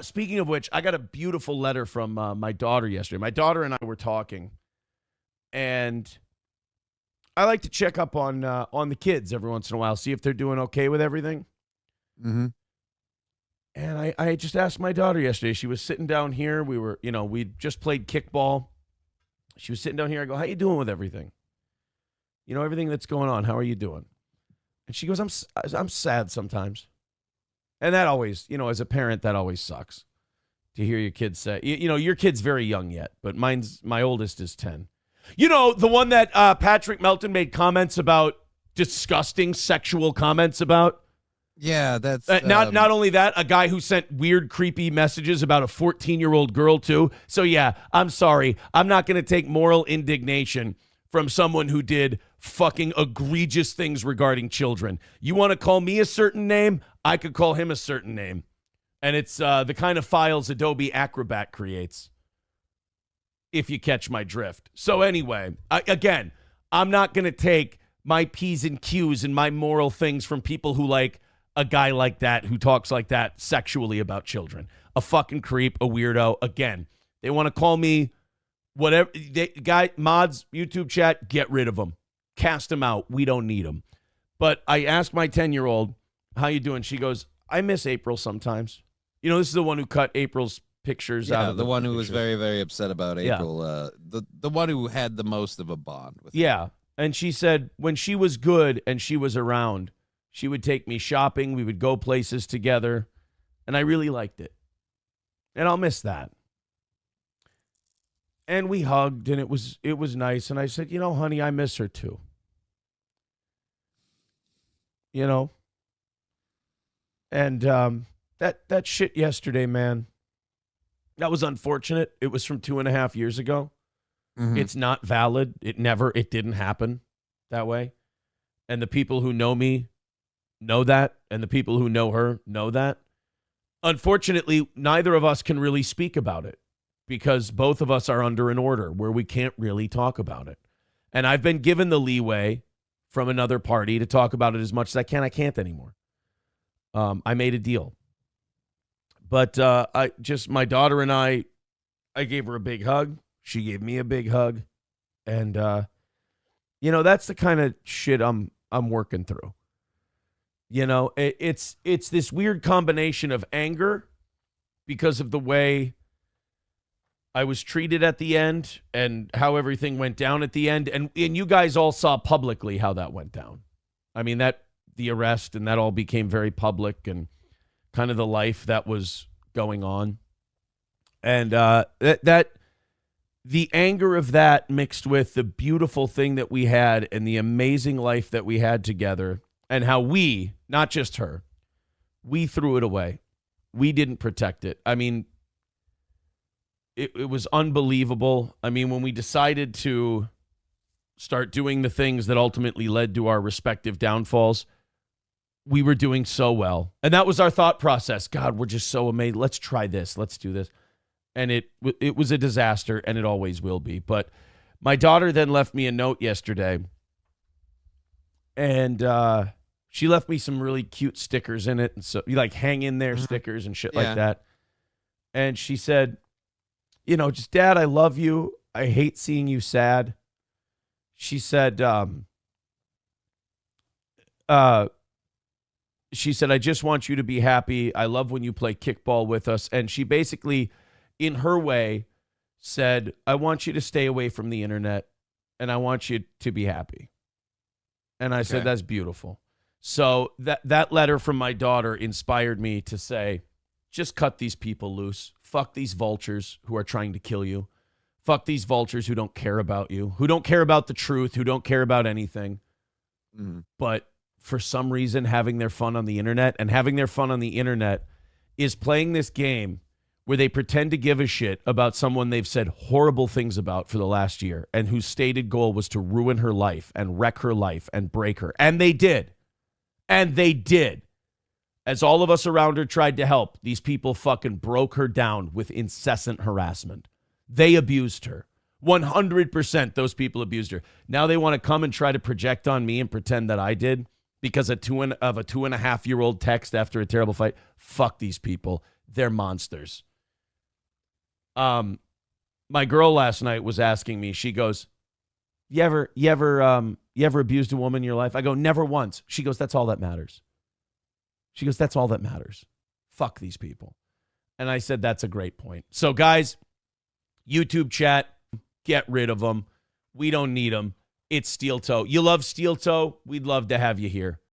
Speaking of which, I got a beautiful letter from my daughter yesterday. My daughter and I were talking, and I like to check up on the kids every once in a while, see if they're doing okay with everything. Mm-hmm. And I just asked my daughter yesterday. She was sitting down here. We just played kickball. She was sitting down here. I go, "How you doing with everything? Everything that's going on. How are you doing?" And she goes, I'm sad sometimes. And that always, as a parent, that always sucks to hear your kids say, your kid's very young yet, but my oldest is 10. The one that Patrick Melton made comments about, disgusting sexual comments about. Yeah, that's not only that, a guy who sent weird, creepy messages about a 14-year-old girl too. So yeah, I'm sorry. I'm not going to take moral indignation from someone who did fucking egregious things regarding children. You want to call me a certain name? I could call him a certain name. And it's the kind of files Adobe Acrobat creates, if you catch my drift. So anyway, I'm not going to take my P's and Q's and my moral things from people who like a guy like that, who talks like that sexually about children. A fucking creep, a weirdo. Again, they want to call me whatever. Mods, YouTube chat, get rid of them. Cast them out. We don't need them. But I asked my 10-year-old, "How you doing?" She goes, "I miss April sometimes." This is the one who cut April's pictures out of the one who was pictures. very, very upset about April. Yeah. The one who had the most of a bond with her. Yeah. And she said when she was good and she was around, she would take me shopping. We would go places together. And I really liked it. And I'll miss that. And we hugged, and it was nice. And I said, honey, I miss her too. And that shit yesterday, man, that was unfortunate. It was from 2.5 years ago. Mm-hmm. It's not valid. It didn't happen that way. And the people who know me know that, and the people who know her know that. Unfortunately, neither of us can really speak about it because both of us are under an order where we can't really talk about it. And I've been given the leeway from another party to talk about it as much as I can. I can't anymore. I made a deal. But my daughter and I gave her a big hug. She gave me a big hug. And, that's the kind of shit I'm working through. It's this weird combination of anger because of the way I was treated at the end and how everything went down at the end. And you guys all saw publicly how that went down. I mean, the arrest and that all became very public and kind of the life that was going on. And that the anger of that mixed with the beautiful thing that we had and the amazing life that we had together and how we, not just her, we threw it away. We didn't protect it. I mean, it was unbelievable. I mean, when we decided to start doing the things that ultimately led to our respective downfalls, we were doing so well. And that was our thought process. God, we're just so amazed. Let's try this. Let's do this. And it was a disaster, and it always will be. But my daughter then left me a note yesterday, and she left me some really cute stickers in it. And so you like hang in there stickers and shit like that. And she said, just Dad, I love you. I hate seeing you sad. She said, I just want you to be happy. I love when you play kickball with us. And she basically, in her way, said, I want you to stay away from the internet and I want you to be happy. And I said, that's beautiful. So that letter from my daughter inspired me to say, just cut these people loose. Fuck these vultures who are trying to kill you. Fuck these vultures who don't care about you, who don't care about the truth, who don't care about anything. Mm-hmm. But for some reason, having their fun on the internet, and having their fun on the internet is playing this game where they pretend to give a shit about someone they've said horrible things about for the last year and whose stated goal was to ruin her life and wreck her life and break her. And they did. And they did. As all of us around her tried to help, these people fucking broke her down with incessant harassment. They abused her. 100% those people abused her. Now they want to come and try to project on me and pretend that I did because of a 2.5-year-old text after a terrible fight. Fuck these people. They're monsters. My girl last night was asking me, she goes, you ever abused a woman in your life? I go, never once. She goes, that's all that matters. She goes, that's all that matters. Fuck these people. And I said, that's a great point. So guys, YouTube chat, get rid of them. We don't need them. It's Steel Toe. You love Steel Toe? We'd love to have you here.